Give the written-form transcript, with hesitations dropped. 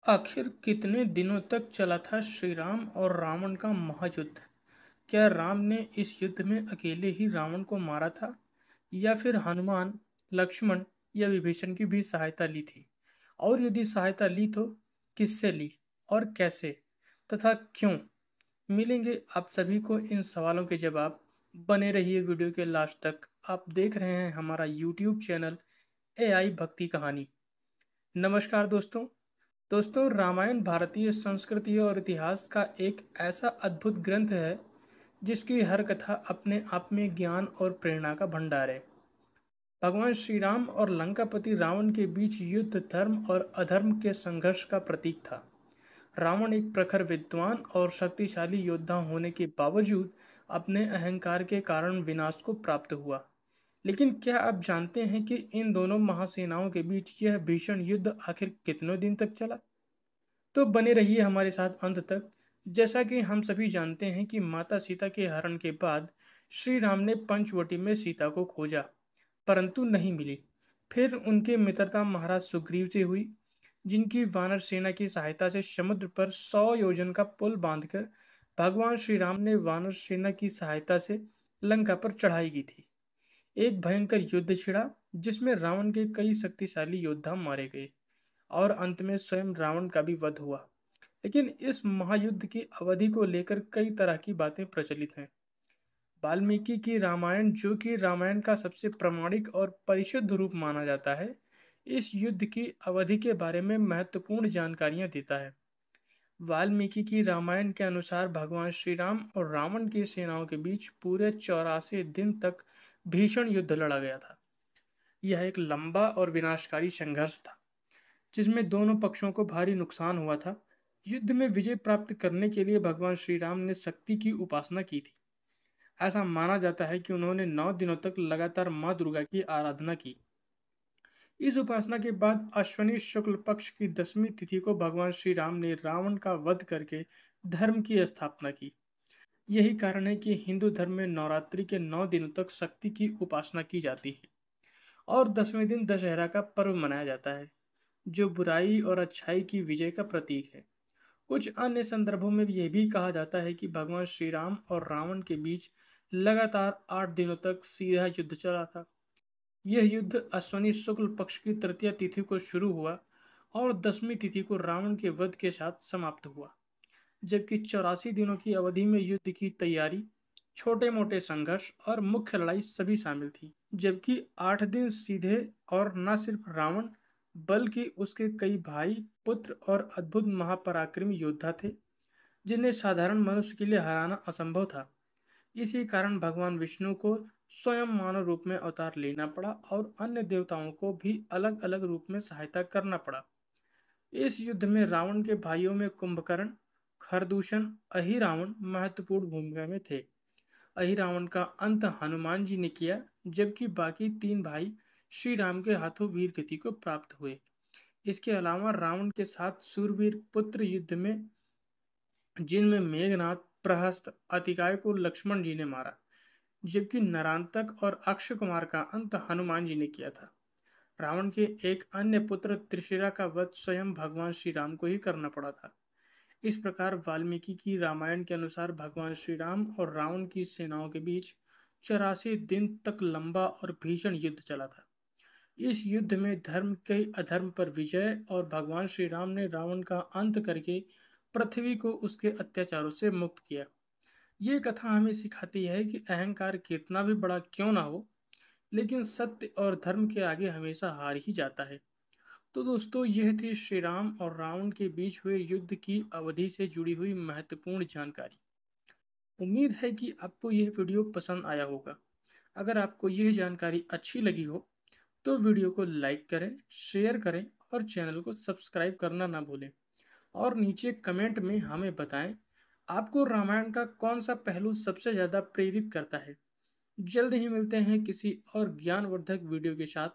आखिर कितने दिनों तक चला था श्री राम और रावण का महायुद्ध? क्या राम ने इस युद्ध में अकेले ही रावण को मारा था या फिर हनुमान, लक्ष्मण या विभीषण की भी सहायता ली थी? और यदि सहायता ली तो किससे ली और कैसे तथा क्यों? मिलेंगे आप सभी को इन सवालों के जवाब। बने रहिए वीडियो के लास्ट तक। आप देख रहे हैं हमारा यूट्यूब चैनल एआई भक्ति कहानी। नमस्कार दोस्तों, रामायण भारतीय संस्कृति और इतिहास का एक ऐसा अद्भुत ग्रंथ है जिसकी हर कथा अपने आप में ज्ञान और प्रेरणा का भंडार है। भगवान श्री राम और लंकापति रावण के बीच युद्ध धर्म और अधर्म के संघर्ष का प्रतीक था। रावण एक प्रखर विद्वान और शक्तिशाली योद्धा होने के बावजूद अपने अहंकार के कारण विनाश को प्राप्त हुआ। लेकिन क्या आप जानते हैं कि इन दोनों महासेनाओं के बीच यह भीषण युद्ध आखिर कितने दिन तक चला? तो बने रहिए हमारे साथ अंत तक। जैसा कि हम सभी जानते हैं कि माता सीता के हरण के बाद श्री राम ने पंचवटी में सीता को खोजा, परंतु नहीं मिली। फिर उनके मित्रता महाराज सुग्रीव से हुई, जिनकी वानर सेना की सहायता से समुद्र पर 100 योजन का पुल बांधकर भगवान श्री राम ने वानर सेना की सहायता से लंका पर चढ़ाई की थी। एक भयंकर युद्ध छिड़ा जिसमें रावण के कई शक्तिशाली योद्धा मारे गए और अंत में स्वयं रावण का भी वध हुआ। लेकिन इस महायुद्ध की अवधि को लेकर कई तरह की बातें प्रचलित हैं। वाल्मीकि की रामायण, जो कि रामायण का सबसे प्रामाणिक और परिशुद्ध रूप माना जाता है, इस युद्ध की अवधि के बारे में महत्वपूर्ण जानकारियां देता है। वाल्मीकि की रामायण के अनुसार भगवान श्री राम और रावण की सेनाओं के बीच पूरे 84 दिन तक भीषण युद्ध लड़ा गया था। यह एक लंबा और विनाशकारी संघर्ष था जिसमें दोनों पक्षों को भारी नुकसान हुआ था। युद्ध में विजय प्राप्त करने के लिए भगवान श्री राम ने शक्ति की उपासना की थी। ऐसा माना जाता है कि उन्होंने 9 दिनों तक लगातार मां दुर्गा की आराधना की। इस उपासना के बाद अश्विनी शुक्ल पक्ष की 10वीं तिथि को भगवान श्री राम ने रावण का वध करके धर्म की स्थापना की। यही कारण है कि हिंदू धर्म में नवरात्रि के 9 दिनों तक शक्ति की उपासना की जाती है और 10वें दिन दशहरा का पर्व मनाया जाता है, जो बुराई और अच्छाई की विजय का प्रतीक है। कुछ अन्य संदर्भों में यह भी कहा जाता है कि भगवान श्री राम और रावण के बीच लगातार 8 दिनों तक सीधा युद्ध चला था। यह युद्ध अश्विनी शुक्ल पक्ष की तृतीय तिथि को शुरू हुआ और 10वीं तिथि को रावण के वध के साथ समाप्त हुआ, जबकि 84 दिनों की अवधि में युद्ध की तैयारी, छोटे मोटे संघर्ष और मुख्य लड़ाई सभी शामिल थी। जबकि 8 दिन सीधे और न सिर्फ रावण बल्कि उसके कई भाई, पुत्र और अद्भुत महापराक्रमी योद्धा थे जिन्हें साधारण मनुष्य के लिए हराना असंभव था। इसी कारण भगवान विष्णु को स्वयं मानव रूप में अवतार लेना पड़ा और अन्य देवताओं को भी अलग अलग रूप में सहायता करना पड़ा। इस युद्ध में रावण के भाइयों में कुंभकर्ण, खरदूषण, अहिरावण महत्वपूर्ण भूमिका में थे। अहिरावण का अंत हनुमान जी ने किया, जबकि बाकी 3 भाई श्री राम के हाथों वीर गति को प्राप्त हुए। इसके अलावा रावण के साथ सूरवीर पुत्र युद्ध में, जिनमें मेघनाथ, प्रहस्त, अतिकाय को लक्ष्मण जी ने मारा, जबकि नरांतक और अक्षय कुमार का अंत हनुमान जी ने किया था। रावण के एक अन्य पुत्र त्रिशिरा का वध स्वयं भगवान श्री राम को ही करना पड़ा था। इस प्रकार वाल्मीकि की रामायण के अनुसार भगवान श्री राम और रावण की सेनाओं के बीच 84 दिन तक लंबा और भीषण युद्ध चला था। इस युद्ध में धर्म के अधर्म पर विजय और भगवान श्री राम ने रावण का अंत करके पृथ्वी को उसके अत्याचारों से मुक्त किया। ये कथा हमें सिखाती है कि अहंकार कितना भी बड़ा क्यों ना हो, लेकिन सत्य और धर्म के आगे हमेशा हार ही जाता है। तो दोस्तों, यह थी श्री राम और रावण के बीच हुए युद्ध की अवधि से जुड़ी हुई महत्वपूर्ण जानकारी। उम्मीद है कि आपको यह वीडियो पसंद आया होगा। अगर आपको यह जानकारी अच्छी लगी हो तो वीडियो को लाइक करें, शेयर करें और चैनल को सब्सक्राइब करना ना भूलें। और नीचे कमेंट में हमें बताएं आपको रामायण का कौन सा पहलू सबसे ज़्यादा प्रेरित करता है। जल्द ही मिलते हैं किसी और ज्ञानवर्धक वीडियो के साथ।